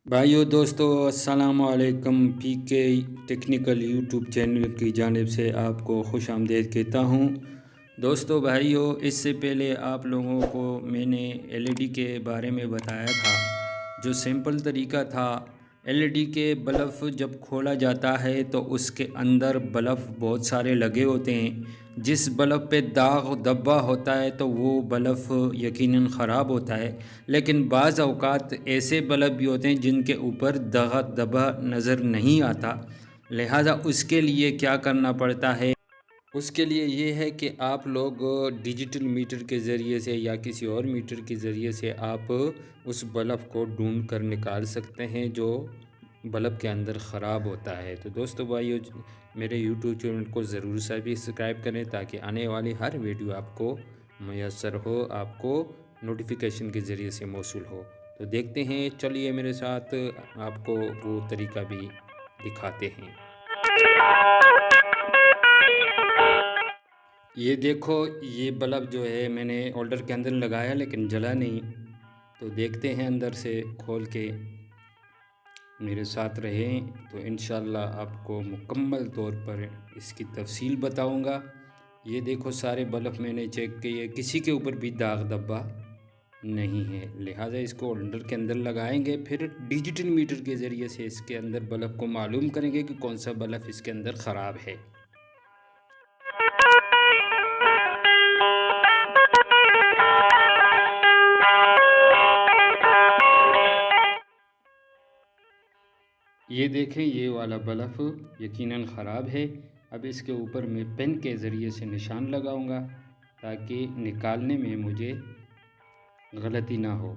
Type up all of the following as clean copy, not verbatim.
भाइयों दोस्तों अस्सलाम वालेकुम। पीके टेक्निकल यूट्यूब चैनल की जानिब से आपको खुश आमदीद कहता हूँ। दोस्तों भाइयों, इससे पहले आप लोगों को मैंने एलईडी के बारे में बताया था। जो सिंपल तरीका था, एलईडी के बल्ब जब खोला जाता है तो उसके अंदर बल्ब बहुत सारे लगे होते हैं। जिस बल्ब पे दाग धब्बा होता है तो वो बल्ब यकीनन ख़राब होता है। लेकिन बाज़ अवकात ऐसे बल्ब भी होते हैं जिनके ऊपर दाग धब्बा नज़र नहीं आता। लिहाजा उसके लिए क्या करना पड़ता है, उसके लिए ये है कि आप लोग डिजिटल मीटर के ज़रिए से या किसी और मीटर के ज़रिए से आप उस बल्ब को ढूंढ कर निकाल सकते हैं जो बल्ब के अंदर ख़राब होता है। तो दोस्तों भाइयों, मेरे यूट्यूब चैनल को ज़रूर सब्सक्राइब करें ताकि आने वाली हर वीडियो आपको मैसर हो, आपको नोटिफिकेशन के ज़रिए से मौसूल हो। तो देखते हैं, चलिए मेरे साथ आपको वो तरीका भी दिखाते हैं। ये देखो, ये बल्ब जो है मैंने होल्डर के अंदर लगाया लेकिन जला नहीं। तो देखते हैं अंदर से खोल के, मेरे साथ रहें तो इंशाल्लाह आपको मुकम्मल तौर पर इसकी तफसील बताऊंगा। ये देखो, सारे बल्ब मैंने चेक किए, किसी के ऊपर भी दाग धब्बा नहीं है। लिहाजा इसको होल्डर के अंदर लगाएंगे, फिर डिजिटल मीटर के ज़रिए से इसके अंदर बल्ब को मालूम करेंगे कि कौन सा बल्ब इसके अंदर ख़राब है। ये देखें, ये वाला बल्ब यकीनन ख़राब है। अब इसके ऊपर मैं पेन के ज़रिए से निशान लगाऊंगा ताकि निकालने में मुझे गलती ना हो।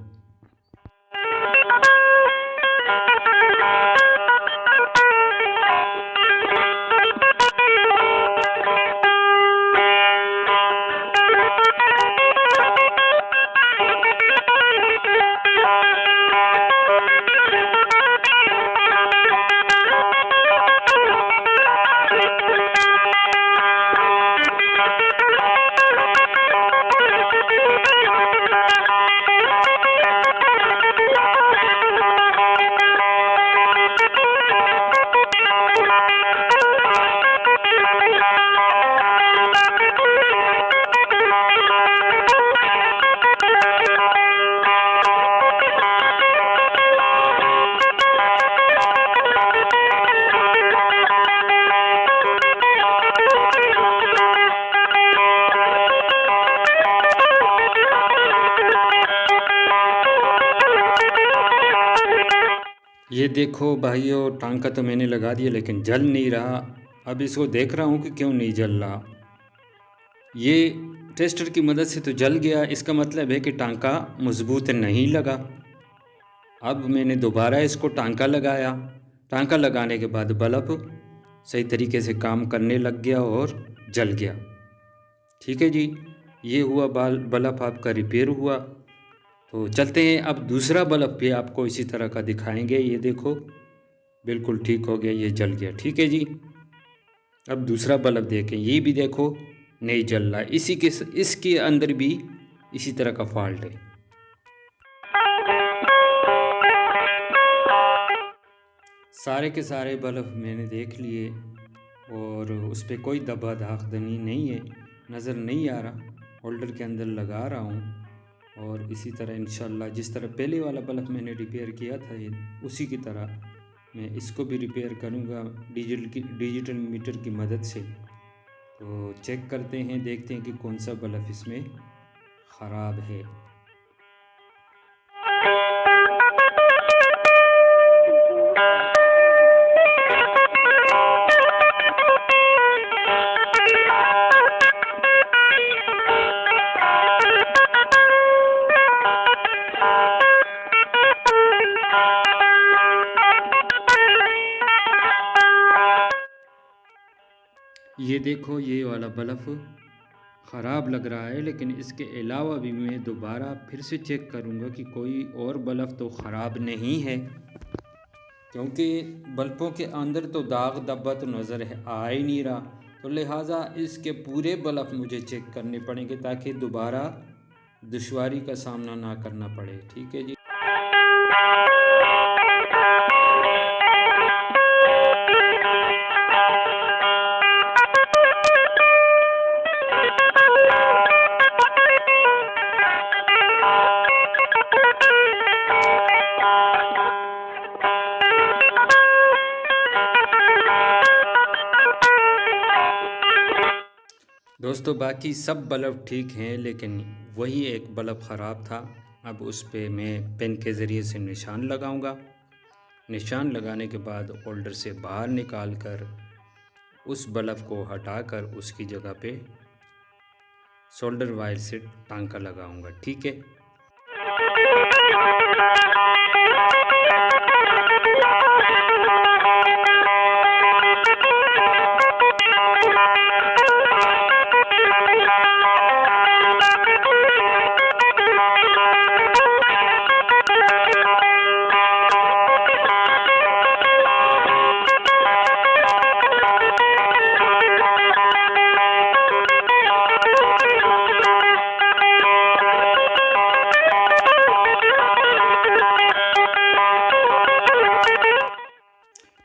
ये देखो भाइयों, टांका तो मैंने लगा दिया लेकिन जल नहीं रहा। अब इसको देख रहा हूँ कि क्यों नहीं जल रहा। ये टेस्टर की मदद से तो जल गया, इसका मतलब है कि टांका मज़बूत नहीं लगा। अब मैंने दोबारा इसको टांका लगाया। टांका लगाने के बाद बल्ब सही तरीके से काम करने लग गया और जल गया। ठीक है जी, ये हुआ बल्ब आपका रिपेयर हुआ। तो चलते हैं, अब दूसरा बल्ब भी आपको इसी तरह का दिखाएंगे। ये देखो, बिल्कुल ठीक हो गया, ये जल गया। ठीक है जी, अब दूसरा बल्ब देखें, ये भी देखो नहीं जल रहा। इसके अंदर भी इसी तरह का फॉल्ट है। सारे के सारे बल्ब मैंने देख लिए और उस पर कोई दबा दागदनी नहीं है, नज़र नहीं आ रहा। होल्डर के अंदर लगा रहा हूँ और इसी तरह इंशाल्लाह जिस तरह पहले वाला बल्ब मैंने रिपेयर किया था उसी की तरह मैं इसको भी रिपेयर करूँगा डिजिटल मीटर की मदद से। तो चेक करते हैं, देखते हैं कि कौन सा बल्ब इसमें ख़राब है। ये देखो, ये वाला बल्ब ख़राब लग रहा है, लेकिन इसके अलावा भी मैं दोबारा फिर से चेक करूँगा कि कोई और बल्ब तो ख़राब नहीं है, क्योंकि बल्बों के अंदर तो दाग धब्बा तो नज़र आ ही नहीं रहा। तो लिहाजा इसके पूरे बल्ब मुझे चेक करने पड़ेंगे ताकि दोबारा दुश्वारी का सामना ना करना पड़े। ठीक है जी। दोस्तों बाकी सब बल्ब ठीक हैं, लेकिन वही एक बल्ब ख़राब था। अब उस पे मैं पेन के ज़रिए से निशान लगाऊंगा। निशान लगाने के बाद होल्डर से बाहर निकाल कर उस बल्ब को हटाकर उसकी जगह पे सोल्डर वायर से टांका लगाऊंगा। ठीक है।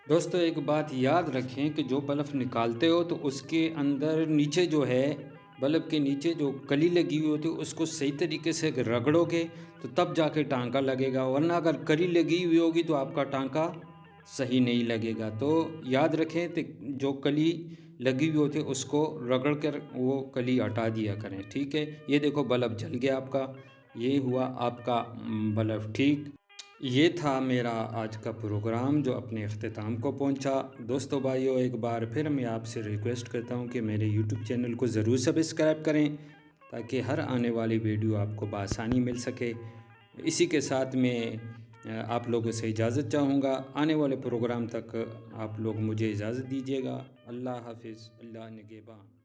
दोस्तों एक बात याद रखें कि जो बल्ब निकालते हो तो उसके अंदर नीचे जो है, बल्ब के नीचे जो कली लगी हुई होती है उसको सही तरीके से रगड़ोगे तो तब जाके टांका लगेगा, वरना अगर कली लगी हुई होगी तो आपका टांका सही नहीं लगेगा। तो याद रखें कि जो कली लगी हुई होती है उसको रगड़ कर वो कली हटा दिया करें। ठीक है। ये देखो बल्ब जल गया आपका, ये हुआ आपका बल्ब ठीक। ये था मेरा आज का प्रोग्राम जो अपने अख्तिताम को पहुंचा। दोस्तों भाइयों एक बार फिर मैं आपसे रिक्वेस्ट करता हूं कि मेरे YouTube चैनल को ज़रूर सब्सक्राइब करें ताकि हर आने वाली वीडियो आपको बआसानी मिल सके। इसी के साथ मैं आप लोगों से इजाज़त चाहूँगा। आने वाले प्रोग्राम तक आप लोग मुझे इजाज़त दीजिएगा। अल्लाह हाफिज़, अल्लाह निगहबान।